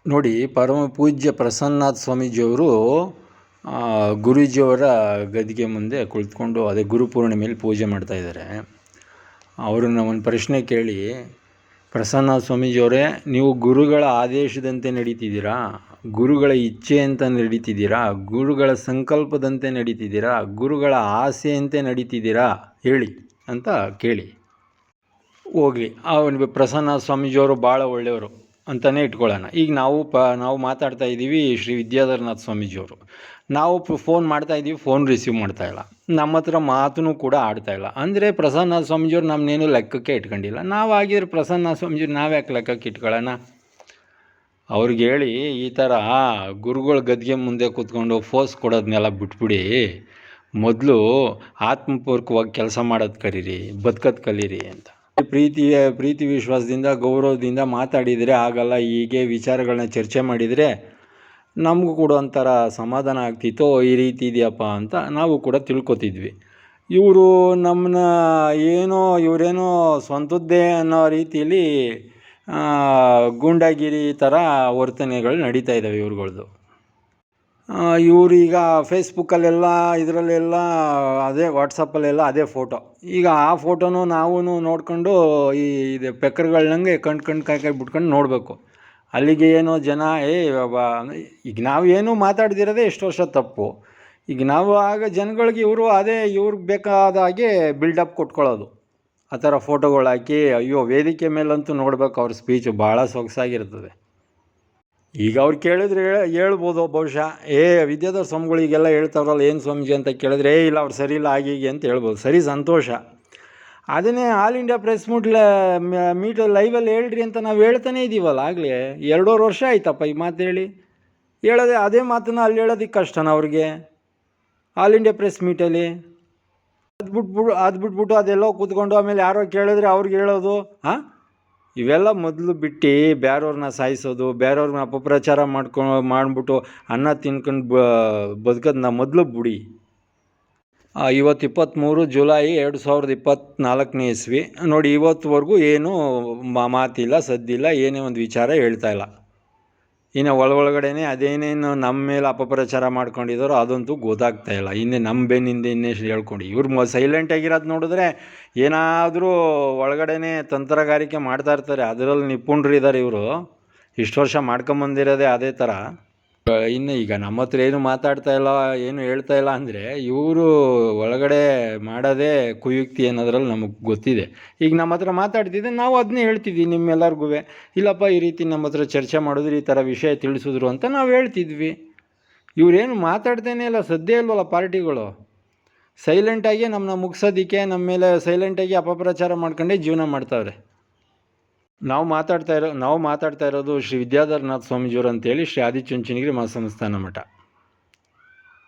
ನೋಡಿ, ಪರಮ ಪೂಜ್ಯ ಪ್ರಸನ್ನಾಥ ಸ್ವಾಮೀಜಿಯವರು ಗುರೂಜಿಯವರ ಗದಿಗೆ ಮುಂದೆ ಕುಳಿತುಕೊಂಡು ಅದೇ ಗುರುಪೂರ್ಣಿಮೆಯಲ್ಲಿ ಪೂಜೆ ಮಾಡ್ತಾಯಿದ್ದಾರೆ. ಅವ್ರನ್ನ ಒಂದು ಪ್ರಶ್ನೆ ಕೇಳಿ, ಪ್ರಸನ್ನಾಥ ಸ್ವಾಮೀಜಿಯವರೇ, ನೀವು ಗುರುಗಳ ಆದೇಶದಂತೆ ನಡೀತಿದ್ದೀರಾ, ಗುರುಗಳ ಇಚ್ಛೆಯಂತೆ ನಡೀತಿದ್ದೀರಾ, ಗುರುಗಳ ಸಂಕಲ್ಪದಂತೆ ನಡೀತಿದ್ದೀರಾ, ಗುರುಗಳ ಆಸೆಯಂತೆ ನಡೀತಿದ್ದೀರಾ ಹೇಳಿ ಅಂತ ಕೇಳಿ. ಹೋಗಲಿ, ಅವನಿಗೆ ಪ್ರಸನ್ನಾಥ ಸ್ವಾಮೀಜಿಯವರು ಭಾಳ ಒಳ್ಳೆಯವರು ಅಂತಲೇ ಇಟ್ಕೊಳ್ಳೋಣ. ಈಗ ನಾವು ಮಾತಾಡ್ತಾ ಇದ್ದೀವಿ ಶ್ರೀ ವಿದ್ಯಾಧರನಾಥ ಸ್ವಾಮೀಜಿಯವರು. ನಾವು ಫೋನ್ ಮಾಡ್ತಾಯಿದ್ದೀವಿ, ಫೋನ್ ರಿಸೀವ್ ಮಾಡ್ತಾಯಿಲ್ಲ, ನಮ್ಮ ಹತ್ರ ಮಾತೂ ಕೂಡ ಆಡ್ತಾಯಿಲ್ಲ. ಅಂದರೆ ಪ್ರಸನ್ನಾಥ ಸ್ವಾಮೀಜಿಯವ್ರು ನಮ್ಮನ್ನೇನು ಲೆಕ್ಕಕ್ಕೆ ಇಟ್ಕೊಂಡಿಲ್ಲ. ನಾವಾಗಿದ್ರೆ ಪ್ರಸನ್ನಾಥ ಸ್ವಾಮೀಜಿಯವ್ರು ನಾವ್ಯಾಕೆ ಲೆಕ್ಕಕ್ಕೆ ಇಟ್ಕೊಳ್ಳೋಣ? ಅವ್ರಿಗೆ ಹೇಳಿ, ಈ ಥರ ಗುರುಗಳ ಗದ್ಗೆ ಮುಂದೆ ಕೂತ್ಕೊಂಡು ಫೋಸ್ ಕೊಡೋದನ್ನೆಲ್ಲ ಬಿಟ್ಬಿಡಿ, ಮೊದಲು ಆತ್ಮಪೂರ್ವಕವಾಗಿ ಕೆಲಸ ಮಾಡೋದು ಕಲೀರಿ, ಬದುಕೋದು ಕಲೀರಿ ಅಂತ. ಪ್ರೀತಿ ವಿಶ್ವಾಸದಿಂದ ಗೌರವದಿಂದ ಮಾತಾಡಿದರೆ ಆಗಲ್ಲ. ಹೀಗೆ ವಿಚಾರಗಳನ್ನ ಚರ್ಚೆ ಮಾಡಿದರೆ ನಮಗೂ ಕೂಡ ಒಂಥರ ಸಮಾಧಾನ ಆಗ್ತಿತ್ತು. ಈ ರೀತಿ ಇದೆಯಪ್ಪ ಅಂತ ನಾವು ಕೂಡ ತಿಳ್ಕೊತಿದ್ವಿ. ಇವರು ನಮ್ಮನ್ನ ಇವರೇನೋ ಸ್ವಂತದ್ದೇ ಅನ್ನೋ ರೀತಿಯಲ್ಲಿ ಗೂಂಡಾಗಿರಿ ಥರ ವರ್ತನೆಗಳು ನಡೀತಾ ಇದ್ದಾವೆ ಇವ್ರುಗಳ್ದು. ಇವರು ಈಗ ಫೇಸ್ಬುಕ್ಕಲ್ಲೆಲ್ಲ ಇದರಲ್ಲೆಲ್ಲ ಅದೇ ವಾಟ್ಸಪ್ಪಲ್ಲೆಲ್ಲ ಅದೇ ಫೋಟೋ. ಈಗ ಆ ಫೋಟೋನು ನಾವು ನೋಡ್ಕೊಂಡು ಇದು ಪೆಕ್ಕರ್ಗಳನ್ನಂಗೆ ಕಣ್ ಬಿಟ್ಕೊಂಡು ನೋಡಬೇಕು. ಅಲ್ಲಿಗೆ ಏನೋ ಜನ ಈಗ ನಾವು ಏನೂ ಮಾತಾಡ್ದಿರೋದೇ ಎಷ್ಟು ವರ್ಷ ತಪ್ಪು. ಈಗ ನಾವು ಆಗ ಜನಗಳಿಗೆ ಇವ್ರಿಗೆ ಬೇಕಾದ ಹಾಗೆ ಬಿಲ್ಡಪ್ ಕೊಟ್ಕೊಳ್ಳೋದು, ಆ ಥರ ಫೋಟೋಗಳು ಹಾಕಿ. ಅಯ್ಯೋ, ವೇದಿಕೆ ಮೇಲಂತೂ ನೋಡ್ಬೇಕು, ಅವ್ರ ಸ್ಪೀಚು ಭಾಳ ಸೊಗಸಾಗಿರ್ತದೆ. ಈಗ ಅವ್ರು ಕೇಳಿದ್ರೆ ಹೇಳ್ಬೋದು ಬಹುಶಃ, ವಿದ್ಯಾಧರ ಸ್ವಾಮಿಗಳಿಗೆಲ್ಲ ಹೇಳ್ತಾವ್ರಲ್ಲ, ಏನು ಸ್ವಾಮೀಜಿ ಅಂತ ಕೇಳಿದ್ರೆ, ಇಲ್ಲ ಅವ್ರು ಸರಿ ಇಲ್ಲ ಹೀಗೆ ಅಂತ ಹೇಳ್ಬೋದು. ಸರಿ, ಸಂತೋಷ. ಅದನ್ನೇ ಆಲ್ ಇಂಡಿಯಾ ಪ್ರೆಸ್ ಮೀಟ್ ಲೈವಲ್ಲಿ ಹೇಳ್ರಿ ಅಂತ ನಾವು ಹೇಳ್ತಾನೆ ಇದ್ದೀವಲ್ಲ. ಆಗಲೇ 2.5 ವರ್ಷ ಆಯ್ತಪ್ಪ ಈ ಮಾತು ಹೇಳೋದೇ ಅದೇ ಮಾತನ್ನು ಅಲ್ಲಿ ಹೇಳೋದಕ್ಕೆ ಕಷ್ಟನ ಅವ್ರಿಗೆ ಆಲ್ ಇಂಡಿಯಾ ಪ್ರೆಸ್ ಮೀಟಲ್ಲಿ? ಅದು ಬಿಟ್ಬಿಟ್ಟು ಅದೆಲ್ಲೋ ಕೂತ್ಕೊಂಡು ಆಮೇಲೆ ಯಾರೋ ಕೇಳಿದ್ರೆ ಅವ್ರಿಗೆ ಹೇಳೋದು. ಇವೆಲ್ಲ ಮೊದಲು ಬಿಟ್ಟು ಬೇರೆಯವ್ರನ್ನ ಸಾಯಿಸೋದು, ಬೇರೆಯವ್ರನ್ನ ಅಪಪ್ರಚಾರ ಮಾಡಿಬಿಟ್ಟು ಅನ್ನ ತಿನ್ಕೊಂಡು ಬದುಕೋದನ್ನ ಮೊದಲು ಬಿಡಿ. ಇವತ್ತು 23 ಜುಲೈ 2024 ಇಸ್ವಿ. ನೋಡಿ, ಇವತ್ತುವರೆಗೂ ಏನೂ ಮಾತಿಲ್ಲ, ಸದ್ದಿಲ್ಲ, ಏನೇ ಒಂದು ವಿಚಾರ ಹೇಳ್ತಾ ಇಲ್ಲ. ಇನ್ನು ಒಳಗಡೆನೇ ಅದೇನೇನು ನಮ್ಮ ಮೇಲೆ ಅಪಪ್ರಚಾರ ಮಾಡ್ಕೊಂಡಿದ್ದಾರೋ ಅದಂತೂ ಗೊತ್ತಾಗ್ತಾ ಇಲ್ಲ. ಇನ್ನೇ ನಮ್ಮ ಬೆನ್ನಿಂದ ಇನ್ನೆಷ್ಟು ಹೇಳ್ಕೊಂಡು ಇವ್ರು ಸೈಲೆಂಟಾಗಿರೋದು ನೋಡಿದ್ರೆ ಏನಾದರೂ ಒಳಗಡೆನೇ ತಂತ್ರಗಾರಿಕೆ ಮಾಡ್ತಾ ಇರ್ತಾರೆ. ಅದರಲ್ಲಿ ನಿಪುಣರು ಇದ್ದಾರೆ ಇವರು. ಇಷ್ಟು ವರ್ಷ ಮಾಡ್ಕೊಂಬಂದಿರೋದೇ ಅದೇ ಥರ. ಇನ್ನು ಈಗ ನಮ್ಮ ಹತ್ರ ಏನು ಮಾತಾಡ್ತಾ ಇಲ್ಲ, ಏನು ಹೇಳ್ತಾ ಇಲ್ಲ ಅಂದರೆ ಇವರು ಒಳಗಡೆ ಮಾಡೋದೇ ಕುಯುಕ್ತಿ ಅನ್ನೋದ್ರಲ್ಲಿ ನಮಗೆ ಗೊತ್ತಿದೆ. ಈಗ ನಮ್ಮ ಹತ್ರ ಮಾತಾಡ್ತಿದ್ದೆ, ನಾವು ಅದನ್ನೇ ಹೇಳ್ತಿದ್ವಿ ನಿಮ್ಮೆಲ್ಲರಿಗೂ. ಇಲ್ಲಪ್ಪ, ಈ ರೀತಿ ನಮ್ಮ ಹತ್ರ ಚರ್ಚೆ ಮಾಡಿದ್ರು, ಈ ಥರ ವಿಷಯ ತಿಳಿಸಿದ್ರು ಅಂತ ನಾವು ಹೇಳ್ತಿದ್ವಿ. ಇವರೇನು ಮಾತಾಡ್ತೇನೆ ಇಲ್ಲ, ಸದ್ಯ ಇಲ್ವಲ್ಲ ಪಾರ್ಟಿಗಳು. ಸೈಲೆಂಟಾಗಿ ನಮ್ಮನ್ನ ಮುಗಿಸೋದಕ್ಕೆ ನಮ್ಮ ಮೇಲೆ ಸೈಲೆಂಟಾಗಿ ಅಪಪ್ರಚಾರ ಮಾಡ್ಕೊಂಡೇ ಜೀವನ ಮಾಡ್ತಾವ್ರೆ. ನಾವು ಮಾತಾಡ್ತಾ ಇರೋದು ಶ್ರೀ ವಿದ್ಯಾಧರನಾಥ ಸ್ವಾಮೀಜಿಯವರು ಅಂತೇಳಿ, ಶ್ರೀ ಆದಿಚುಂಚನಗಿರಿ ಮಹಾಸಂಸ್ಥಾನ ಮಠ.